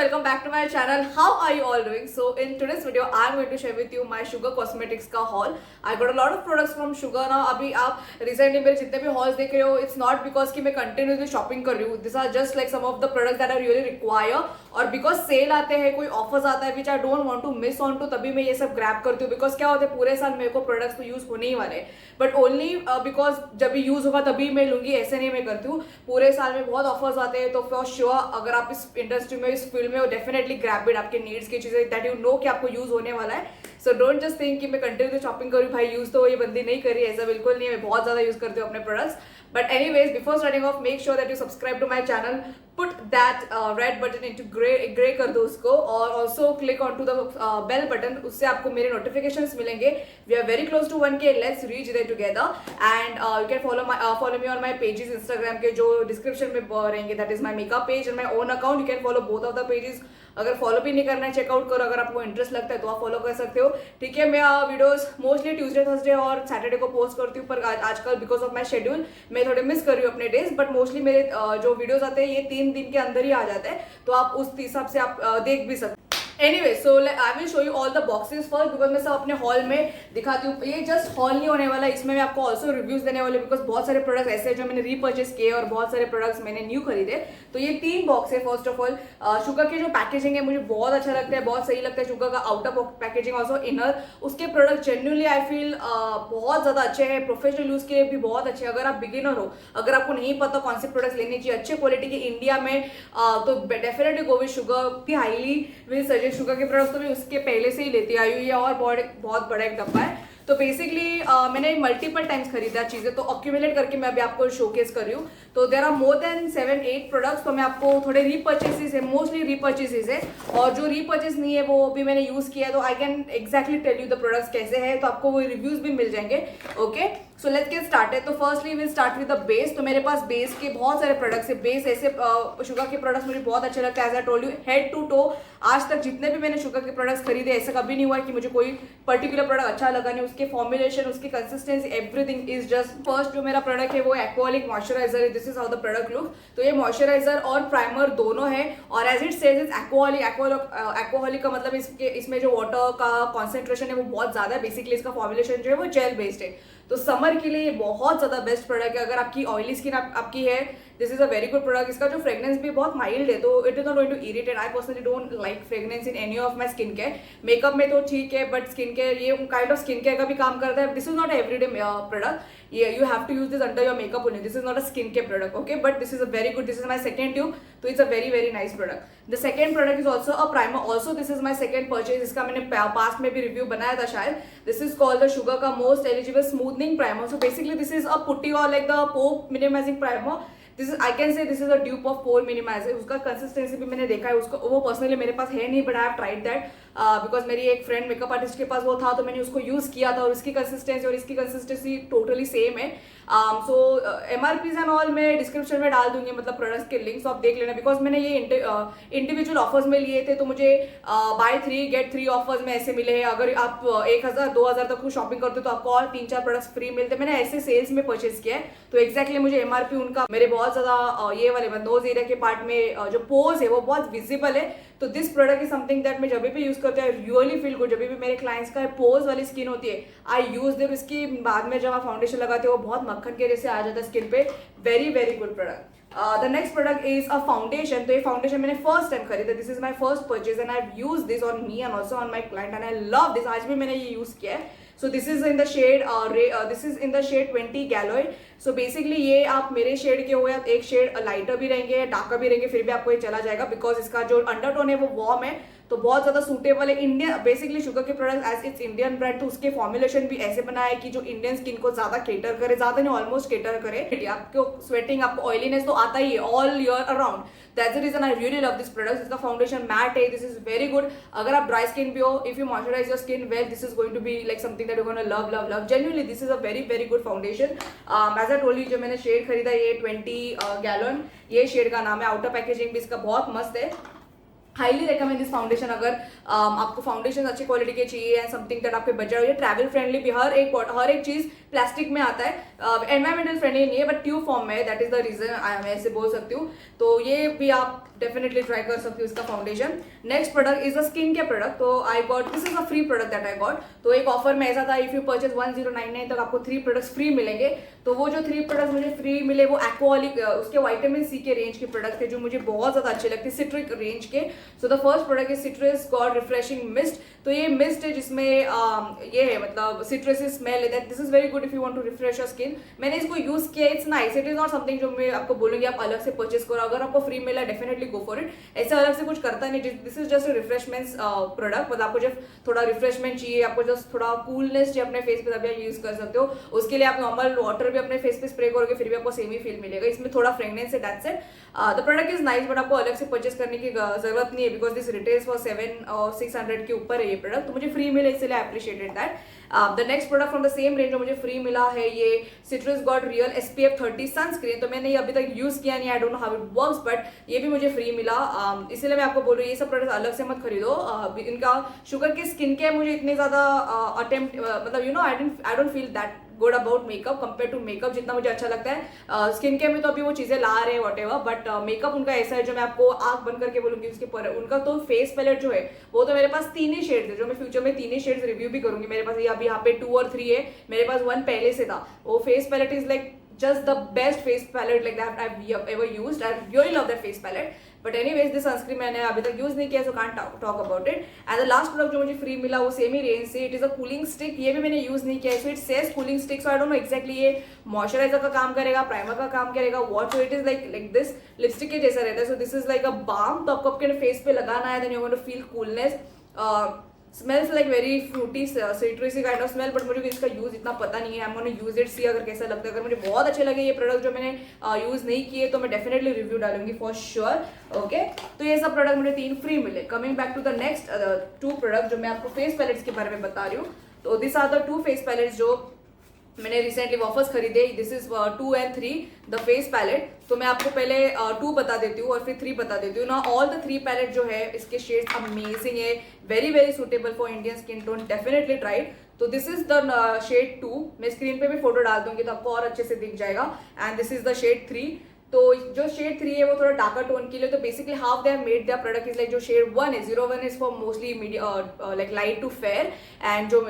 welcome back to my channel. How are you all doing? So in today's video I'm going to share with you my Sugar Cosmetics का haul. I got a lot of products from Sugar now. अभी आप recently मेरे जितने भी hauls देख रहे हो, it's not because कि मैं continuously shopping कर रही हूँ. These are just like some of the products that I really require. और because sale आते हैं, कोई offers आता है which I don't want to miss on to, तभी मैं ये सब grab करती हूँ. Because क्या होता है, पूरे साल मेरे को products तो use होने ही वाले हैं. But only because जब भी use होगा तभी मैं लूँगी, ऐसे नहीं मैं करती हूँ. पूरे साल में बहुत offers आते हैं, तो for sure अगर आप इस इंडस्ट्री में, इस फील्ड में हो, डेफिनेटली ग्रैब इट. आपके नीड्स की चीजें दैट यू नो कि आपको यूज होने वाला है. सो डोंट जस्ट थिंक कि मैं कंटिन्यू शॉपिंग करूँ, भाई यूज तो ये बंदी नहीं कर रही, ऐसा बिल्कुल नहीं है. मैं बहुत ज्यादा यूज करती हूँ अपने products. But anyways, before starting off, make sure that you subscribe to my channel. Put that red button into gray कर दो उसको, और also click onto the bell button. उससे आपको मेरे notifications मिलेंगे. We are very close to 1K. Let's reach there together. And you can follow me on my pages Instagram के जो description में रहेंगे. That is my makeup page and my own account. You can follow both of the pages. अगर follow भी नहीं करना है, checkout करो. अगर आपको इंटरेस्ट लगता है तो आप फॉलो कर सकते हो. ठीक है, मैं वीडियोस मोस्टली ट्यूसडे, थर्सडे और सैटरडे को पोस्ट करती हूँ, पर आजकल बिकॉज ऑफ माई शेड्यूल मैं थोड़े मिस कर रही हूँ अपने डेज. बट मोस्टली मेरे जो वीडियोस आते हैं ये 3 दिन के अंदर ही आ जाते हैं, तो आप उस हिसाब से आप देख भी सकते. Anyway, so I will show you all the boxes first, because मैं सब अपने हॉल में दिखाती हूँ. ये जस्ट हॉल नहीं होने वाला, इसमें मैं आपको ऑल्सो रिव्यूज देने वाले, बिकॉज बहुत सारे प्रोडक्ट्स ऐसे हैं जो मैंने रीपर्चेस किए और बहुत सारे प्रोडक्ट्स मैंने न्यू खरीदे. तो ये 3 बॉक्स है. फर्स्ट ऑफ ऑल शुगर के जो पैकेजिंग है मुझे बहुत अच्छा लगता है, बहुत सही लगता है. शुगर का आउटर पैकेजिंग, ऑल्सो इनर, उसके प्रोडक्ट जेन्युइनली आई फील बहुत ज़्यादा अच्छे हैं. प्रोफेशनल यूज़ के लिए भी बहुत अच्छे. अगर आप बिगिनर हो, अगर आपको नहीं पता कौन से प्रोडक्ट्स लेने चाहिए अच्छे क्वालिटी के इंडिया में, तो definitely go with sugar. Highly will suggest sugar के प्रोडक्ट्स. तो मैं उसके पहले से ही लेती आई हूँ ये, और बहुत बड़ा एक डब्बा है. तो बेसिकली मैंने मल्टीपल टाइम्स खरीदा चीज़ें, तो अक्यूमुलेट करके मैं अभी आपको शोकेस कर रही हूँ. तो there are more than 7-8 products. तो मैं आपको थोड़े रीपर्चेसेस है, मोस्टली रीपर्चेसेस है, और जो रीपर्चेस नहीं है वो भी मैंने यूज़ किया है. तो I can exactly tell you the products कैसे है, तो आपको वो रिव्यूज भी मिल जाएंगे. Okay, so let's get started. तो firstly will start with the base. तो मेरे पास बेस के बहुत सारे प्रोडक्ट्स है. बेस ऐसे शुगर के प्रोडक्ट्स मुझे बहुत अच्छे लगते हैं. As I told you, head to toe आज तक जितने भी मैंने शुगर के प्रोडक्ट्स खरीदे, ऐसा कभी नहीं हुआ कि मुझे कोई पर्टिकुलर प्रोडक्ट अच्छा लगा नहीं. उसके फॉर्मुलेशन, उसकी consistency, everything is just. First जो मेरा प्रोडक्ट है वो एक्वालिक मॉइस्चराइजर है. This is how the product look. तो ये मॉइस्चराइजर और प्राइमर दोनों है, और एज इट सेज इज एक्वालिक. एक्वालिक का मतलब इसमें जो वाटर का कॉन्सेंट्रेशन है वो बहुत ज्यादा है. बेसिकली इसका फॉर्मुलेशन जो है वो जेल बेस्ड है. तो समर के लिए बहुत ज़्यादा बेस्ट प्रोडक्ट है. अगर आपकी ऑयली स्किन आपकी है, this is a very good product. इसका जो फ्रेग्रेंस भी बहुत माइल्ड है, तो it is not going to irritate. I personally don't like fragrance in any of my skin care. Makeup में तो ठीक है, बट स्किन केयर, ये काइंड ऑफ स्किन केयर का भी काम करता है. This is not everyday product. You have to use this under your makeup only. This is not a skincare product, okay? But this is a very good. This is my second tube, so it's a very nice product. The second product is also a primer. Also, this is my second purchase. इसका मैंने past में भी review बनाया था शायद. This is called the Sugar का most eligible smoothing primer. So basically, this is a putty or like the pore minimizing primer. This is, I can say this is a dupe of pore minimiser. उसका consistency भी मैंने देखा है. उसको वो personally मेरे पास है नहीं, but I have tried that because मेरी एक फ्रेंड मेकअप आर्टिस्ट के पास वो था, तो मैंने उसको यूज़ किया था, और उसकी कंसिस्टेंसी और इसकी कंसिस्टेंसी टोटली सेम है. सो MRPs एंड ऑल मैं डिस्क्रिप्शन में डाल दूंगी, मतलब प्रोडक्ट्स के लिंक्स आप देख लेना. बिकॉज मैंने ये इंडिविजुअल ऑफर्स में लिए थे, तो मुझे बाय 3 get 3 ऑफर्स में ऐसे मिले हैं. अगर आप 1000-2000 तक शॉपिंग करते हो तो आपको और 3-4 प्रोडक्ट्स फ्री मिलते. मैंने ऐसे सेल्स में परचेज किया है, तो एक्जैक्टली मुझे MRP उनका मेरे बहुत ज़्यादा ये वाले नोज एरिया के पार्ट में जो पोज है वो बहुत विजिबल है. तो this product is something that मैं जब भी यूज करती हूँ, आई रियली फील गुड. जब भी मेरे क्लाइंट्स का पोज वाली स्किन होती है, आई यूज देर. इसकी बाद में जब आप फाउंडेशन लगाते हो वो बहुत मक्खन के जैसे आ जाता है स्किन पे. Very good product. The next product is a foundation. तो ये फाउंडेशन मैंने फर्स्ट टाइम खरीदा. This is my first purchase and I have use this on me and also on my client and I love this. आज भी मैंने ये use किया है. So this is in the shade this is in the shade 20 Galloy. So basically ये आप मेरे shade के हो या एक शेड लाइटर भी रहेंगे, डार्कर भी रहेंगे, फिर भी आपको ये चला जाएगा, बिकॉज इसका जो अंडरटोन है वो वार्म है, तो बहुत ज़्यादा सूटेबल है. इंडियन बेसिकली शुगर के product as it's Indian brand, तो उसके फॉर्मुलेशन भी ऐसे बना है कि जो इंडियन स्किन को ज़्यादा केटर करे, ज़्यादा नहीं ऑलमोस्ट केटर करे. आपको स्वेटिंग, आपको ऑयलीनेस तो आता ही है all year around. That's the reason I really love this product. इसका फाउंडेशन मैट है. This is very good. अगर आप ड्राई स्किन भी हो, if you moisturise your skin well, this is going to be like something that you gonna love. Genuinely this is a very good foundation. As I told you, जो मैंने shade खरीदा ये 20 gallon, ये shade का नाम है. Outer packaging भी इसका बहुत मस्त है. Highly recommend this foundation. अगर आपको फाउंडेशन अच्छी क्वालिटी के चाहिए एंड समथिंग दैट आपके बजट हो. ये ट्रैवल फ्रेंडली भी. हर एक चीज़ प्लास्टिक में आता है. एनवायरमेंटल फ्रेंडली नहीं है बट ट्यूब फॉर्म में है, दैट इज द रीजन मैं ऐसे बोल सकती हूँ। तो ये भी आप डेफिनेटली ट्राई कर सकती हो इसका foundation. Next product is a skin care product. तो I got, this is a free product that I got. तो एक ऑफर में ऐसा था, इफ यू परचेज 1099 तक आपको 3 प्रोडक्ट्स फ्री मिलेंगे। तो वो जो 3 प्रोडक्ट्स मुझे फ्री मिले वो एक्वालिक उसके विटामिन सी के रेंज के प्रोडक्ट थे जो मुझे बहुत ज़्यादा अच्छे लगते हैं, सिट्रिक रेंज के। So the first product is citrus god refreshing mist. तो ये मिस्ट है जिसमें ये है मतलब सिट्रस स्मेल है, this is very good if you want to refresh your skin. मैंने इसको यूज किया, it's nice, it is not something जो मैं आपको बोलूंगी आप अलग से परचेज करो। अगर आपको फ्री मिला डेफिनेटली गो फॉर इट, ऐसे अलग से कुछ करता नहीं। This is just refreshment product, मतलब आपको जब थोड़ा रिफ्रेशमेंट चाहिए, आपको जस्ट थोड़ा कूलनेस चाहिए अपने फेस पे, तभी आप यूज कर सकते हो। उसके लिए आप नॉर्मल वाटर भी अपने फेस पे स्प्रे करोगे फिर भी आपको सेम ही फील मिलेगा। इसमें थोड़ा फ्रेग्रेंस है, that's it. The product is nice but आपको अलग से परचेज करने की जरूरत नहीं है बिकॉज दिस रिटेल्स फॉर 700 और 600 के ऊपर है ये प्रोडक्ट। तो मुझे फ्री मिले इसलिए I appreciated that. The next product from the same range जो मुझे फ्री मिला है ये citrus God real SPF 30 sunscreen. तो मैंने ये अभी तक यूज किया नहीं, I don't know how it works, but ये भी मुझे फ्री मिला। इसलिए मैं आपको बोल रही हूँ ये सब प्रोडक्ट अलग से मत खरीदो। इनका शुगर के स्किन केयर मुझे इतने ज्यादा अटेम्प्ट मतलब you know I don't feel that good about makeup compare to makeup जितना मुझे अच्छा लगता है। स्किन केयर में तो अभी वो चीजें ला रहे हैं वॉटेवर, बट मेकअप उनका ऐसा है जो मैं आपको आंख बंद करके बोलूंगी उसके पर उनका तो फेस पैलेट जो है वो तो मेरे पास 3 ही शेड्स है जो मैं फ्यूचर में 3 ही शेड्स रिव्यू भी करूंगी। मेरे पास ये अभी यहाँ पे 2 और 3 है, मेरे पास 1 पहले से था। वो face palette is like just the best face palette like that I've ever used. I really love that face palette. But anyways, this sunscreen मैंने अभी तक यूज नहीं किया, so can't talk about it. And the last product जो मुझे free मिला वो same ही range से, it is a cooling stick. ये भी मैंने यूज नहीं किया, so it says cooling stick, so I don't know exactly ये मॉइस्चराइजर का काम करेगा, प्राइमर का काम करेगा, what, so it is like this lipstick के जैसा रहता है। So this is like a balm, तो आपको अपने फेस पे लगाना है, then you're going to feel coolness. Smells like very fruity citrusy kind of smell, but मुझे इसका यूज इतना पता नहीं है। I am gonna use it, see अगर कैसा लगता है। अगर मुझे बहुत अच्छे लगे ये प्रोडक्ट जो मैंने यूज नहीं किए तो मैं डेफिनेटली रिव्यू डालूंगी फॉर श्योर। ओके, तो ये सब प्रोडक्ट मुझे 3 फ्री मिले। Coming back to the next 2 product जो मैं आपको फेस पैलेट्स के बारे में बता रही हूँ। तो this are the 2 face palettes जो मैंने रिसेंटली वापस खरीदे। This is 2 and 3 the face palette. तो मैं आपको पहले 2 बता देती हूँ और फिर 3 बता देती हूँ ना। ऑल द 3 पैलेट जो है इसके शेड्स अमेजिंग है, very very suitable for Indian skin tone, definitely try. तो दिस इज द शेड 2, मैं स्क्रीन पे भी फोटो डाल दूंगी तो आपको और अच्छे से दिख जाएगा। And this is the shade 3। तो जो शेड 3 है वो थोड़ा डार्कर टोन के लिए, तो basically half they have made their product is like जो शेड 1 है 01 is for mostly like light to fair, and जो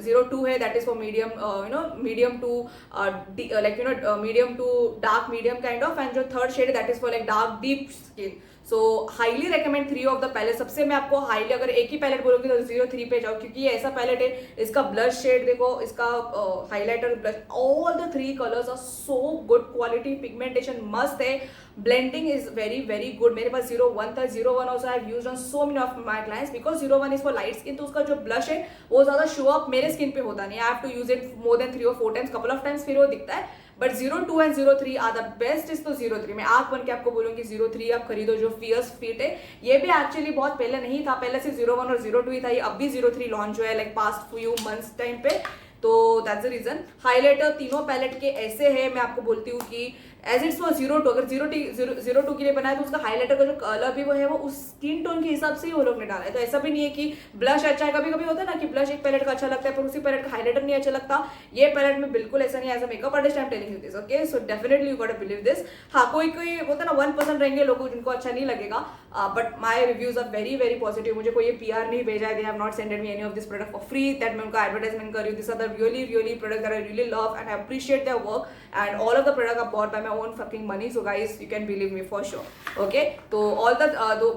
02 है that is for medium you know medium to like you know medium to dark medium kind of, and जो third shade that is for like dark deep skin. So highly recommend 3 of the palette. सबसे मैं आपको highly अगर एक ही palette बोलूंगी तो 03 पे जाओ, क्योंकि ये ऐसा पैलेट है, इसका ब्लश शेड देखो, इसका highlighter, blush, all the 3 colours are so good quality, pigmentation मस्त है, blending is very very good. मेरे पास 01 था, 01 also I have used on so many of my clients because 01 is for light skin, तो उसका जो ब्लश है वो ज्यादा शो अप मेरे स्किन पे होता नहीं, I have to use it more than 3 or 4 times, couple of times फिर वो दिखता है। But 02 and 03 are the best is तो 03 में आंख बन के आपको बोलूंगी 03 आप खरीदो, जो फियर्स फिट है। ये भी एक्चुअली बहुत पहले नहीं था, पहले सिर्फ 01 और 02 ही था, ये अब भी 03 लॉन्च हुआ है like past few months time पे। तो दैट्स द रीजन। हाईलाइटर तीनों पैलेट के ऐसे है, मैं आपको बोलती हूँ कि एज इट्स फॉर 02, अगर 02 के लिए बनाया तो उसका हाईलाइटर का जो कलर भी वो है वो उस स्किन टोन के हिसाब से ही वो लोग ने डाला है। तो ऐसा भी नहीं है कि ब्लश अच्छा है, कभी कभी होता है ना कि ब्लश एक पैलेट का अच्छा लगता है पर उसी पैलेट का हाईलाइटर नहीं अच्छा लगता। ये पैलेट में बिल्कुल ऐसा नहीं है, as a makeup artist I am telling you this, okay. So definitely you got to believe this. हाँ, कोई कोई होता है ना 1% रहेंगे लोगों जिनको अच्छा नहीं लगेगा, but my reviews are very very positive. मुझे कोई PR नहीं भेजा है, they have not sended me any of this product for free that मैं उनका एडवर्टाइजमेंट कर रही हूँ। This are the really really product that I really love and I appreciate their work, and all of the product are bought by my own fucking money, so guys you can believe me for sure, okay। तो all the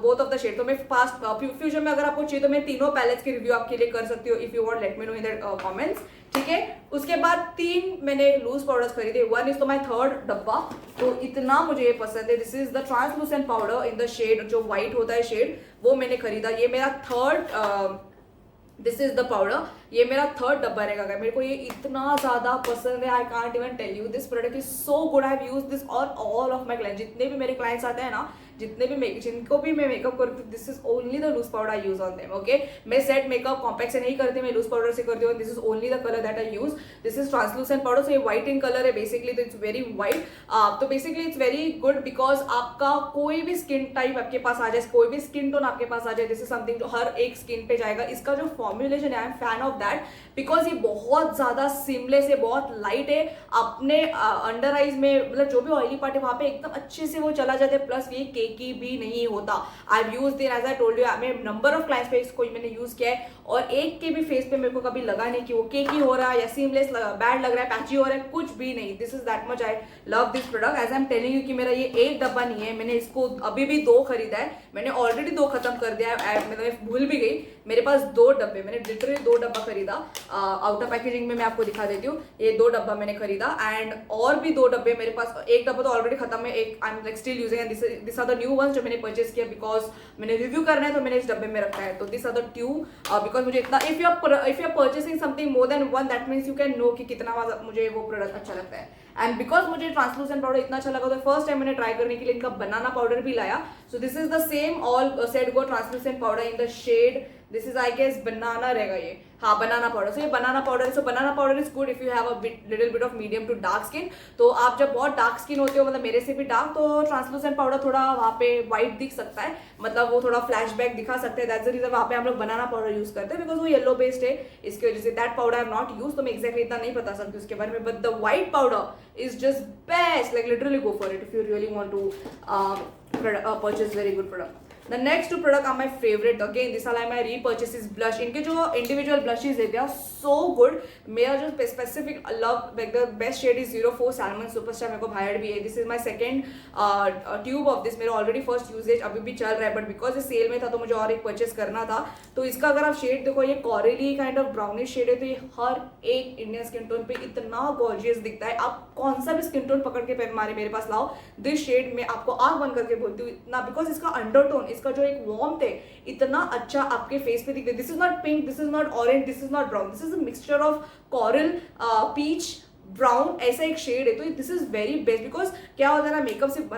both of the shade, तो मैं past future में अगर आपको चाहिए तो मैं तीनों पैलेट्स की रिव्यू आपके लिए कर सकती हूँ, if you want let me know in the comments, ठीक है। उसके बाद 3 मैंने लूज पाउडर्स खरीदे, 1 इज तो माय थर्ड डब्बा, तो इतना मुझे ये पसंद है। This is the translucent powder in the shade जो व्हाइट होता है शेड, वो मैंने खरीदा। ये मेरा third this is the powder, ये मेरा थर्ड डब्बा रहेगा। मेरे को ये इतना ज्यादा पसंद है, I can't even tell you, this product is so good. I have used this on all of my clients, जितने भी मेरे क्लाइंट्स आते हैं ना जितने भी जिनको भी मैं मेकअप करती हूँ, this is only the loose powder I use on them. Okay, मैं सेट मेकअप कॉम्पैक्ट से नहीं करती, मैं लूज पाउडर से करती हूँ. This is only the colour that I use. This is translucent powder. So ये व्हाइट इन कलर है बेसिकली, तो इट्स वेरी व्हाइट. तो basically it's very good because आपका कोई भी स्किन टाइप आपके पास आ जाए, कोई भी स्किन टोन आपके पास आ जाए, दिस इज समथिंग जो हर एक स्किन पे जाएगा. इसका जो फॉर्मुलेशन है, I am fan of that because ये बहुत ज्यादा सीमलेस है, बहुत लाइट है. अपने अंडर आईज में मतलब जो भी ऑयली पार्ट है वहां पे एकदम अच्छे से वो चला जाता है. प्लस ये केकी भी नहीं होता. I have used it, as I told you, मैं नंबर ऑफ क्लाइंट्स पे इसको मैंने यूज किया है और एक के भी फेस पे मेरे को कभी लगा नहीं कि वो केकी हो रहा है या सीमलेस बैड लग रहा है, पैची हो रहा है, कुछ भी नहीं. This is that much I love this product. As I am telling you कि मेरा ये एक डब्बा नहीं है, मैंने इसको अभी भी 2 खरीदा है. मैंने ऑलरेडी 2 खत्म कर दिया है, मतलब भूल भी गई. मेरे पास 2 डब्बे, मैंने लिटरली 2 डब्बा खरीदा. आउटर पैकेजिंग में मैं आपको दिखा देती हूँ. ये 2 डब्बा मैंने खरीदा एंड और भी 2 डब्बे मेरे पास. एक डब्बा तो ऑलरेडी खत्म है, एक I am like still using and this are the new ones जो मैंने परचेस किया बिकॉज मैंने रिव्यू करना है तो मैंने इस डब्बे में रखा है. तो दिस आर द 2 बिकॉज मुझे इतना, if you are purchasing something more than 1 that means you can know कि कितना मुझे वो प्रोडक्ट अच्छा लगता है. एंड बिकॉज मुझे ट्रांसलूसेंट पाउडर इतना अच्छा लगा तो फर्स्ट टाइम मैंने ट्राई करने के लिए इनका बनाना पाउडर भी लाया. So this is the same all set go translucent powder in the shade, this is I guess banana रहेगा ये, हाँ बनाना पाउडर. सो ये बनाना पाउडर है. So banana powder is good if you have a little bit of medium to dark skin. तो आप जब बहुत dark skin होते हो, मतलब मेरे से भी डार्क, तो ट्रांसलूसेंट पाउडर थोड़ा वहाँ पे व्हाइट दिख सकता है, मतलब वो थोड़ा फ्लैशबैक दिखा सकते हैं. दैट्स द रीजन वहाँ पे हम लोग बनाना पाउडर यूज करते हैं बिकॉज वो येलो बेस्ड है. इसकी वजह say that powder I am not use, तो मैं एक्जैक्टली इतना नहीं बता सकती उसके बारे में. But the white powder is just best, like literally go for it if you really want to purchase very good product. The next 2 product are my favorite. Again, this all my repurchase is blush. इनके जो individual blushes है, they are so good. मेरा जो specific love, like the best shade is 04 Salmon Superstar. मेरे को भायर भी है. This is my second tube of this. मेरा already first usage अभी भी चल रहा है, but because ये सेल में था तो मुझे और एक परचेस करना था. तो इसका अगर आप शेड देखो, ये कॉरेली काइंड ऑफ ब्राउनिश शेड है. तो ये हर एक इंडियन स्किन टोन पे इतना गॉर्जियस दिखता है. आप कौन सा भी स्किन टोन पकड़ के मेरे पास लाओ, दिस शेड में आपको आंख बंद करके बोलती हूँ इतना, बिकॉज इसका अंडरटोन, इसका जो एक वार्मथ है, इतना अच्छा आपके फेस पे दिखता है. This is not pink, this is not orange, this is not brown, this is a mixture of coral, peach, brown, ऐसा एक शेड है. तो this is very best because क्या होता है ना, मेकअप से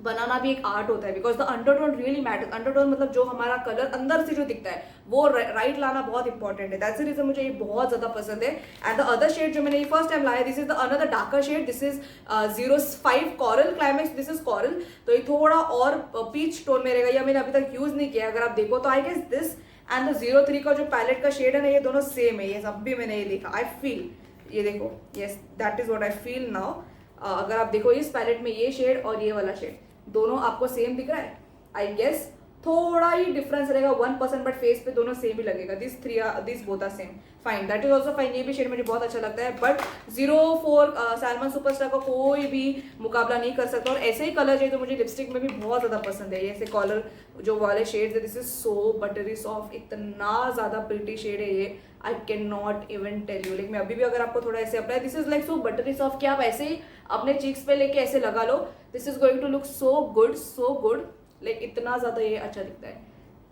बनाना भी एक आर्ट होता है because the undertone really matters. Undertone मतलब जो हमारा कलर अंदर से जो दिखता है वो राइट लाना बहुत इंपॉर्टेंट है. दैट्स द रीजन मुझे ये बहुत ज्यादा पसंद है. एंड द अदर शेड जो मैंने ये फर्स्ट टाइम लाया, this is the another darker shade. This is 05 coral climax. This is coral, तो ये थोड़ा और पीच टोन में रहेगा. या मैंने अभी तक यूज नहीं किया. अगर आप देखो तो I guess this and the 03 का जो पैलेट का शेड है ना, ये दोनों सेम है. ये सब भी मैंने ये देखा, आई फील, ये देखो, yes that is what I feel now. अगर आप देखो इस पैलेट में ये शेड और ये वाला शेड दोनों आपको सेम दिख रहा है. आई गेस थोड़ा ही डिफरेंस रहेगा 1%, बट फेस पे दोनों सेम ही लगेगा. This both are same, fine, that is also fine. ये भी शेड मुझे बहुत अच्छा लगता है. बट 04 सैलमन सुपरस्टार का कोई भी मुकाबला नहीं कर सकता. और ऐसे ही कलर चाहिए तो मुझे लिपस्टिक में भी बहुत ज्यादा पसंद है. ऐसे कलर जो वाले शेड्स है, this is so buttery soft, इतना ज्यादा प्रिटी शेड है ये, I can not even tell you. Like मैं अभी भी अगर आपको थोड़ा ऐसे apply, this is like so buttery soft कि आप ऐसे ही अपने चीक्स पे लेके ऐसे लगा लो. This is going to look so good, like इतना ज्यादा ये अच्छा दिखता है.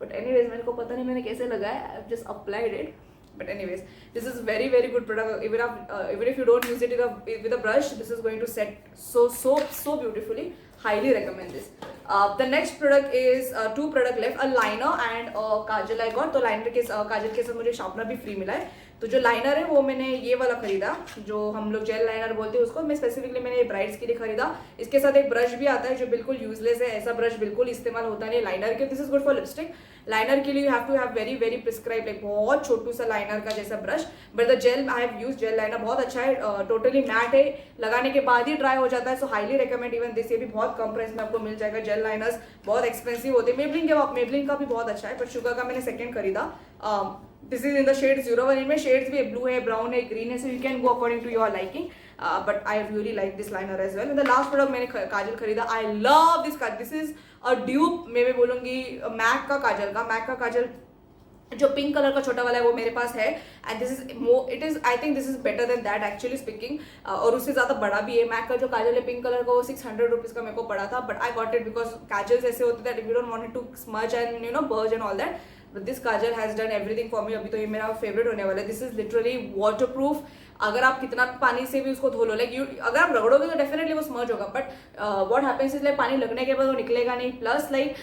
बट एनीवेज मेरे को पता नहीं मैंने कैसे लगाया, I have just applied it. But anyways, this is very good product. Even if you don't use it with a brush, this is going to set so beautifully. Highly recommend this. The next product is 2 product left, a liner and a kajal I got. तो liner के काजल के साथ मुझे sharpener भी free मिला है. तो जो लाइनर है वो मैंने ये वाला खरीदा, जो हम लोग जेल लाइनर बोलते हैं उसको. मैं स्पेसिफिकली मैंने ये ब्राइड्स के लिए खरीदा. इसके साथ एक ब्रश भी आता है जो बिल्कुल यूजलेस है. ऐसा ब्रश बिल्कुल इस्तेमाल होता नहीं लाइनर के. This is good for lipstick. Liner के लिए you have to have very prescribe, like बहुत छोटू सा लाइनर का जैसा brush. But the gel I have use gel liner, बहुत अच्छा है. टोटली मैट है, लगाने के बाद ही ड्राई हो जाता है. सो हाईली रिकमेंड इवन दिस. ये भी बहुत कम प्राइस में आपको मिल जाएगा. जेल लाइनर्स बहुत एक्सपेंसिव होते हैं. मेबलिन का भी बहुत अच्छा है, बट शुगर का मैंने सेकंड खरीदा. This is in the shade 01. इनमें शेड्स भी ब्लू है, ब्राउन है, ग्रीन है, so you can go according to your liking. But I really like this liner as well. The last product मैंने काजल खरीदा. I love this kajal. This is a dupe, मैं बोलूंगी Mac का काजल जो पिंक कलर का छोटा वाला है वो मेरे पास है. And this is I think this is better than that actually speaking. और उससे ज्यादा बड़ा भी है. मैक का जो काजल है पिंक कलर का वो 600 रुपीज का मेरे को पड़ा था. But I got it because kajals ऐसे होते that if you don't want to smudge and budge and all that, this kajal has done everything for me. अभी तो ये मेरा फेवरेट होने वाला है. This is literally waterproof. अगर आप कितना पानी से भी उसको धो लो, लाइक अगर आप रगड़ोगे तो डेफिनेटली वो स्मर्ज होगा, but what happens is like पानी लगने के बाद वो निकलेगा नहीं, प्लस लाइक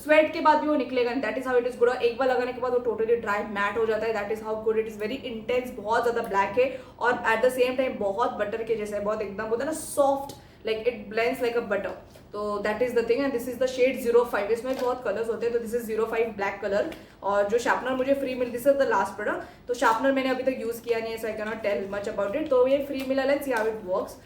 स्वेट के बाद भी वो निकलेगा नहीं. That is how it is good. एक बार लगाने के बाद वो टोटली ड्राई मैट हो जाता है. That is how good it is. Very intense, बहुत ज्यादा ब्लैक है और एट द सेम टाइम बहुत बटर के जैसा है, बहुत एकदम होता है ना soft, like it blends like a butter. तो that is the thing. And this is the shade 05. इसमें बहुत कलर्स होते हैं, तो दिस इज 05 ब्लैक कलर. और जो शार्पनर मुझे फ्री मिल, this is the last product. तो शार्पनर मैंने अभी तक यूज किया नहीं है, so I can not tell much about it. तो ये फ्री मिला, let's see how it works.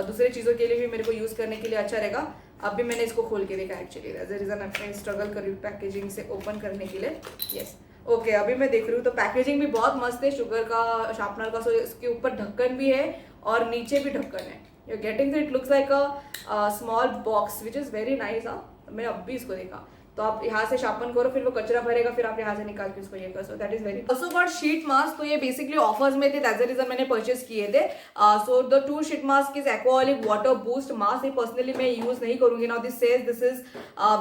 दूसरे चीज़ों के लिए भी मेरे को यूज करने के लिए अच्छा रहेगा. अभी मैंने इसको खोल के देखा एक्चुअली, एज अ रीजन मैं स्ट्रगल कर रही हूँ पैकेजिंग से ओपन करने के लिए. यस, ओके, अभी मैं देख रही हूँ तो पैकेजिंग भी बहुत मस्त है शुगर का, शार्पनर का. सो इसके ऊपर ढक्कन भी है और नीचे भी ढक्कन है. You're getting it looks like a small box which is very nice. मैंने अब भी इसको देखा. तो आप यहाँ से शार्पन करो, फिर वो कचरा भरेगा, फिर आप यहाँ से निकाल के उसको ये करो. So that is very. Also got sheet mask. तो ये बेसिकली ऑफर्स में थे, दैट्स द रीजन मैंने परचेज किए थे. So the 2 sheet mask is aqualic water boost mask. ये पर्सनली मैं यूज नहीं करूंगी. Now this says this is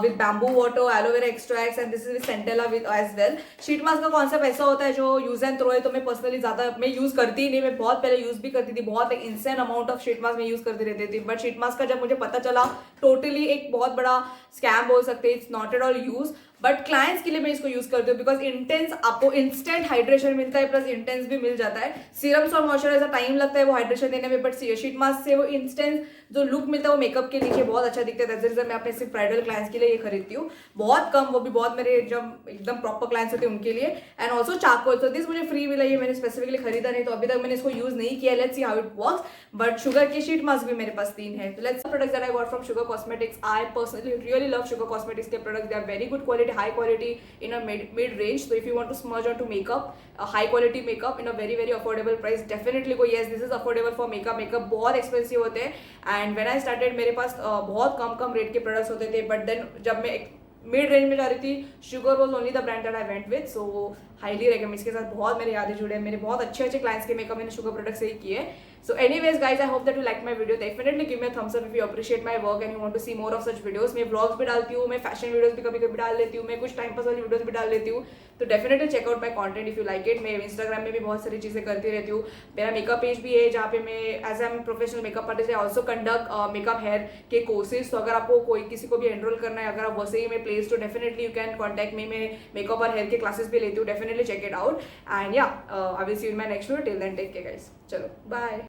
with bamboo water, aloe vera extracts and this is with centella with as well. Sheet mask का concept ऐसा होता है जो use and throw है, तो मैं पर्सनली ज्यादा मैं यूज करती ही नहीं. मैं बहुत पहले यूज भी करती थी, बहुत इंसेंट अमाउंट ऑफ शीट मास्क मैं यूज करती रहती थी. बट शीट मास्क का जब मुझे पता चला टोटली एक बहुत बड़ा स्कैम बोल सकते हैं. It's not at all use, but clients के लिए मैं इसको यूज करती हूँ बिकॉज इंटेंस आपको इंस्टेंट हाइड्रेशन मिलता है, प्लस इंटेंस भी मिल जाता है. सीरम्स और मॉइस्चराइजर टाइम लगता है वो हाइड्रेशन देने में, बट शीट मास्क से वो इंस्टेंट जो लुक मिलता है वो मेकअप के नीचे बहुत अच्छा दिखता है. दैट्स द रीजन मैं अपने सिर्फ ब्राइडल क्लाइंट्स के लिए ये खरीदती हूँ. बहुत कम, वो भी बहुत मेरे जब एकदम प्रॉपर क्लाइंट्स होते हैं उनके लिए. And also charcoal. तो दिस मुझे फ्री मिला, ये मैंने स्पेसिफिकली खरीदा नहीं, तो अभी तक मैंने इसको यूज नहीं किया. Let's see how it works. But Sugar की शीट मास्क भी मेरे पास 3 है. तो let's products that I got from Sugar Cosmetics. I personally really love Sugar Cosmetics के products. They are very good quality, high quality in a mid range. So if you want to smudge onto makeup, a high quality makeup in a very affordable price, definitely go. Yes, this is affordable for makeup बहुत expensive होते हैं. And when I started मेरे पास बहुत कम rate के products होते थे, but then जब मैं मिड रेंज में जा रही थी, sugar was only the brand that I went with. So highly recommend. इसके साथ बहुत मेरे यादें जुड़े हैं. मेरे बहुत अच्छे क्लाइंट्स के मेकअप मैंने शुगर प्रोडक्ट से ही किए. So anyways guys, I hope that you like my video. Definitely give me a thumbs up if you appreciate my work and you want to see more of such videos. मैं vlogs भी डालती हूँ, मैं fashion videos भी कभी डाल लेती हूँ, मैं कुछ टाइम पास वाली वीडियोस भी डाल लेती हूँ. तो definitely check out my content if you like it. मैं इंस्टाग्राम में भी बहुत सारी चीज़ें करती रहती हूँ. मेरा मेकअप पेज भी है जहाँ पे मैं as am professional makeup artist I also conduct makeup hair के कोर्सेज. तो अगर आपको कोई किसी को भी एनरोल करना है, अगर आप वैसे ही मैं प्लेस, तो definitely you can contact me. मैं मेकअप और हेयर के क्लासेस भी लेती हूँ. Definitely check it out. And yeah I will see you in my next video. Till then take care guys. चलो बाय.